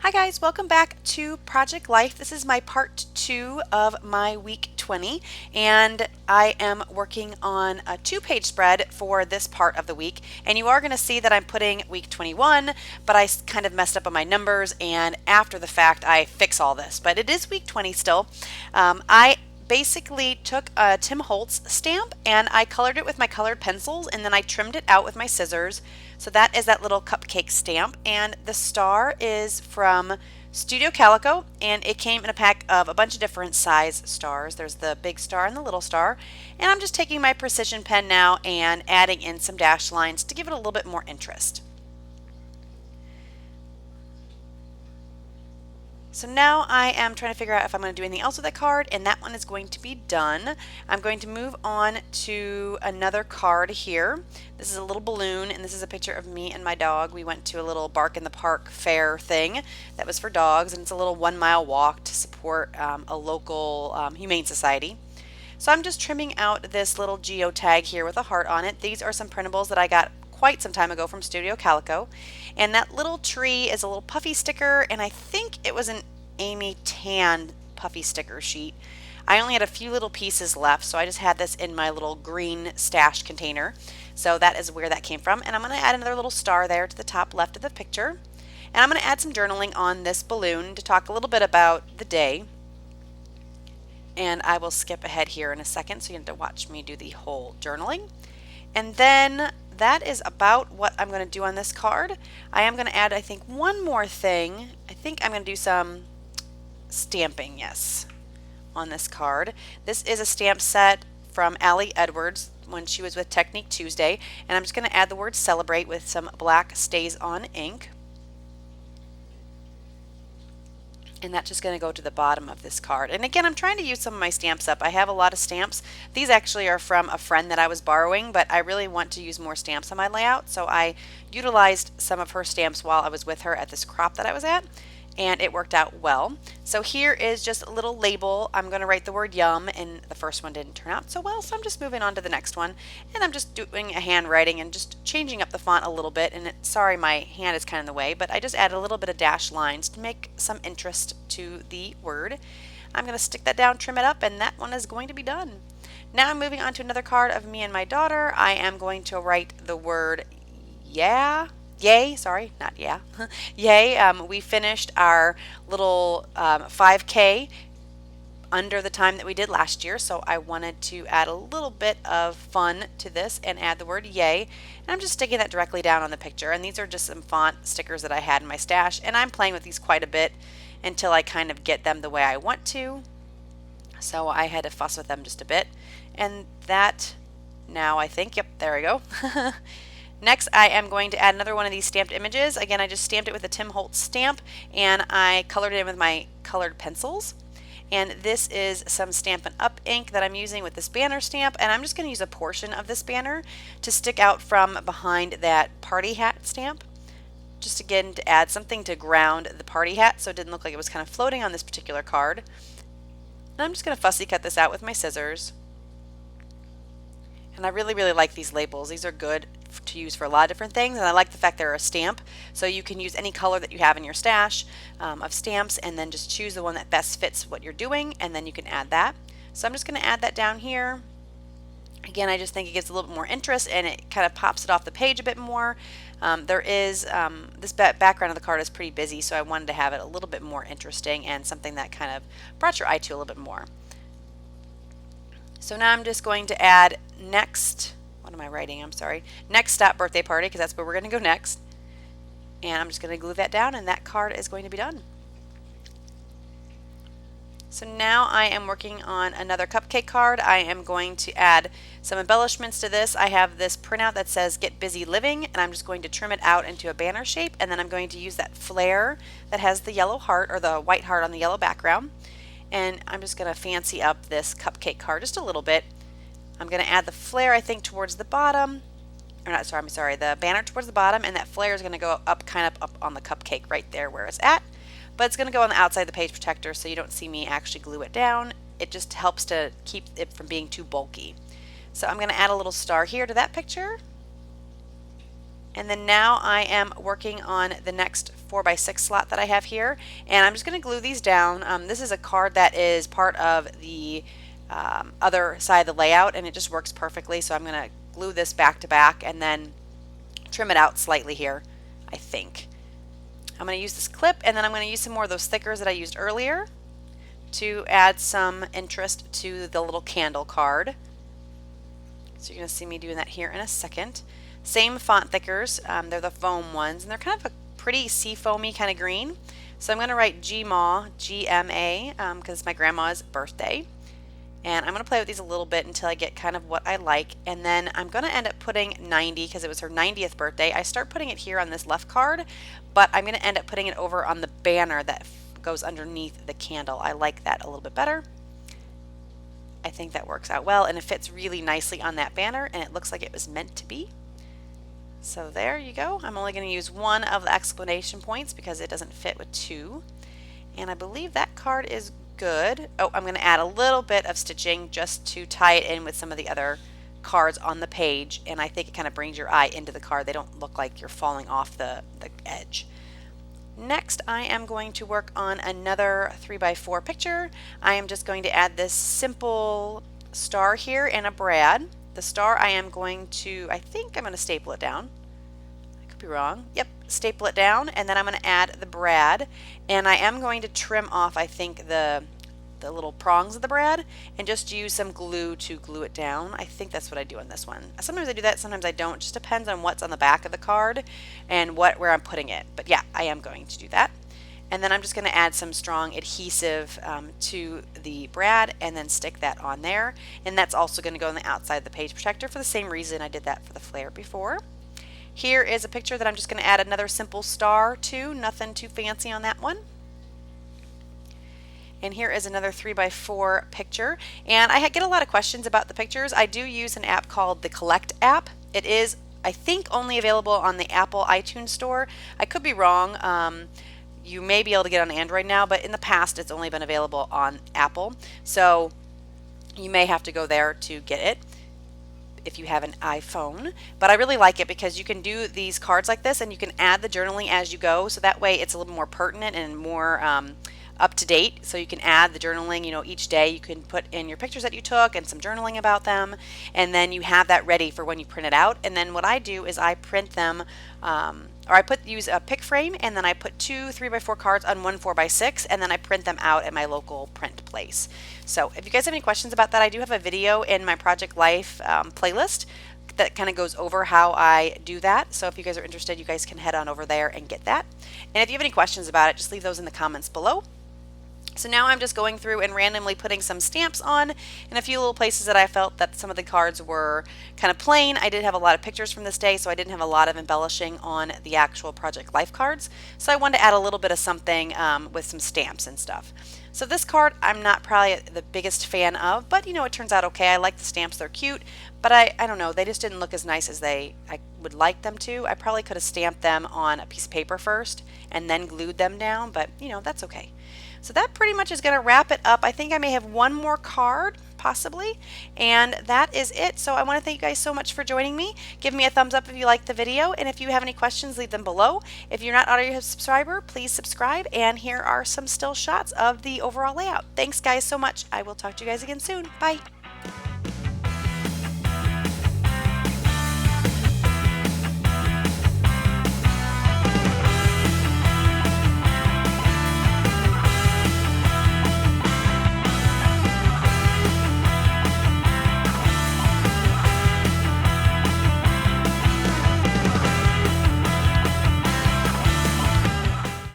Hi guys, welcome back to Project Life. This is my part 2 of my week 20 and I am working on a 2-page spread for this part of the week, and you are going to see that I'm putting week 21, but I kind of messed up on my numbers and after the fact I fix all this, but it is week 20 still. I basically took a Tim Holtz stamp and I colored it with my colored pencils, and then I trimmed it out with my scissors. So that is that little cupcake stamp, and the star is from Studio Calico, and it came in a pack of a bunch of different size stars. There's the big star and the little star, and I'm just taking my precision pen now and adding in some dash lines to give it a little bit more interest. So now I am trying to figure out if I'm going to do anything else with that card, and that one is going to be done. I'm going to move on to another card here. This is a little balloon, and this is a picture of me and my dog. We went to a little Bark in the Park fair thing that was for dogs, and it's a little 1-mile walk to support a local humane society. So I'm just trimming out this little geotag here with a heart on it. These are some printables that I got quite some time ago from Studio Calico, and that little tree is a little puffy sticker, and I think it was an Amy Tan puffy sticker sheet. I only had a few little pieces left, so I just had this in my little green stash container. So that is where that came from, and I'm going to add another little star there to the top left of the picture, and I'm going to add some journaling on this balloon to talk a little bit about the day. And I will skip ahead here in a second, so you have to watch me do the whole journaling. And then that is about what I'm going to do on this card. I am going to add, I think, one more thing. I think I'm going to do some stamping, yes, on this card. This is a stamp set from Allie Edwards when she was with Technique Tuesday, and I'm just going to add the word celebrate with some black stays on ink. And that's just going to go to the bottom of this card. And again, I'm trying to use some of my stamps up. I have a lot of stamps. These actually are from a friend that I was borrowing, but I really want to use more stamps on my layout, so I utilized some of her stamps while I was with her at this crop that I was at, and it worked out well. So here is just a little label. I'm going to write the word yum, and the first one didn't turn out so well, so I'm just moving on to the next one, and I'm just doing a handwriting and just changing up the font a little bit. And sorry, my hand is kind of in the way, but I just added a little bit of dash lines to make some interest to the word. I'm going to stick that down, trim it up, and that one is going to be done. Now I'm moving on to another card of me and my daughter. I am going to write the word yay, sorry, not yeah, yay. We finished our little 5K under the time that we did last year, so I wanted to add a little bit of fun to this and add the word yay. And I'm just sticking that directly down on the picture, and these are just some font stickers that I had in my stash, and I'm playing with these quite a bit until I kind of get them the way I want to. So I had to fuss with them just a bit, and that now I think, yep, there we go. Next, I am going to add another one of these stamped images. Again, I just stamped it with a Tim Holtz stamp, and I colored it in with my colored pencils. And this is some Stampin' Up! Ink that I'm using with this banner stamp, and I'm just going to use a portion of this banner to stick out from behind that party hat stamp. Just again to add something to ground the party hat so it didn't look like it was kind of floating on this particular card. And I'm just going to fussy cut this out with my scissors. And I really like these labels. These are good to use for a lot of different things, and I like the fact they're a stamp, so you can use any color that you have in your stash of stamps, and then just choose the one that best fits what you're doing, and then you can add that. So I'm just going to add that down here. Again, I just think it gives a little bit more interest, and it kind of pops it off the page a bit more. There is this background of the card is pretty busy, so I wanted to have it a little bit more interesting and something that kind of brought your eye to a little bit more. So now I'm just going to add next, what am I writing? I'm sorry. Next stop birthday party, because that's where we're going to go next. And I'm just going to glue that down, and that card is going to be done. So now I am working on another cupcake card. I am going to add some embellishments to this. I have this printout that says Get Busy Living, and I'm just going to trim it out into a banner shape, and then I'm going to use that flare that has the yellow heart, or the white heart on the yellow background. And I'm just going to fancy up this cupcake card just a little bit. I'm going to add the flare, I think, towards the bottom. Or not, sorry, I'm sorry, the banner towards the bottom, and that flare is going to go up, kind of up on the cupcake right there where it's at. But it's going to go on the outside of the page protector, so you don't see me actually glue it down. It just helps to keep it from being too bulky. So I'm going to add a little star here to that picture. And then now I am working on the next 4x6 slot that I have here, and I'm just going to glue these down. This is a card that is part of the other side of the layout, and it just works perfectly, so I'm going to glue this back to back and then trim it out slightly here, I think. I'm going to use this clip, and then I'm going to use some more of those stickers that I used earlier to add some interest to the little candle card. So you're going to see me doing that here in a second. Same font thickers, they're the foam ones, and they're kind of a pretty sea foamy kind of green. So I'm going to write GMA, G-M-A, because it's my grandma's birthday. And I'm going to play with these a little bit until I get kind of what I like. And then I'm going to end up putting 90 because it was her 90th birthday. I start putting it here on this left card, but I'm going to end up putting it over on the banner that goes underneath the candle. I like that a little bit better. I think that works out well, and it fits really nicely on that banner, and it looks like it was meant to be. So there you go. I'm only going to use one of the exclamation points because it doesn't fit with two. And I believe that card is good. Oh, I'm going to add a little bit of stitching just to tie it in with some of the other cards on the page, and I think it kind of brings your eye into the card. They don't look like you're falling off the edge. Next, I am going to work on another 3x4 picture. I am just going to add this simple star here and a brad. The star I am going to, I think I'm going to staple it down. I could be wrong. Yep, staple it down, and then I'm going to add the brad, and I am going to trim off, I think, the little prongs of the brad and just use some glue to glue it down. I think that's what I do on this one. Sometimes I do that, sometimes I don't. It just depends on what's on the back of the card and where I'm putting it. But yeah, I am going to do that. And then I'm just going to add some strong adhesive to the brad and then stick that on there. And that's also going to go on the outside of the page protector for the same reason I did that for the flare before. Here is a picture that I'm just going to add another simple star to. Nothing too fancy on that one. And here is another 3x4 picture. And I get a lot of questions about the pictures. I do use an app called the Collect app. It is, I think, only available on the Apple iTunes store. I could be wrong. You may be able to get it on Android now, but in the past it's only been available on Apple. So you may have to go there to get it if you have an iPhone. But I really like it because you can do these cards like this and you can add the journaling as you go. So that way it's a little more pertinent and more up to date, so you can add the journaling, each day you can put in your pictures that you took and some journaling about them, and then you have that ready for when you print it out. And then what I do is I print them, or I use a pick frame, and then I put 2 3x4 cards on one 4x6, and then I print them out at my local print place. So if you guys have any questions about that, I do have a video in my Project Life playlist that kind of goes over how I do that. So if you guys are interested, you guys can head on over there and get that. And if you have any questions about it, just leave those in the comments below. So now I'm just going through and randomly putting some stamps on in a few little places that I felt that some of the cards were kind of plain. I did have a lot of pictures from this day, so I didn't have a lot of embellishing on the actual Project Life cards. So I wanted to add a little bit of something with some stamps and stuff. So this card I'm not probably the biggest fan of, but it turns out okay. I like the stamps, they're cute, but I don't know, they just didn't look as nice as I would like them to. I probably could have stamped them on a piece of paper first and then glued them down, but that's okay. So that pretty much is going to wrap it up. I think I may have one more card, possibly, and that is it. So I want to thank you guys so much for joining me. Give me a thumbs up if you liked the video, and if you have any questions, leave them below. If you're not already a subscriber, please subscribe, and here are some still shots of the overall layout. Thanks guys so much. I will talk to you guys again soon. Bye.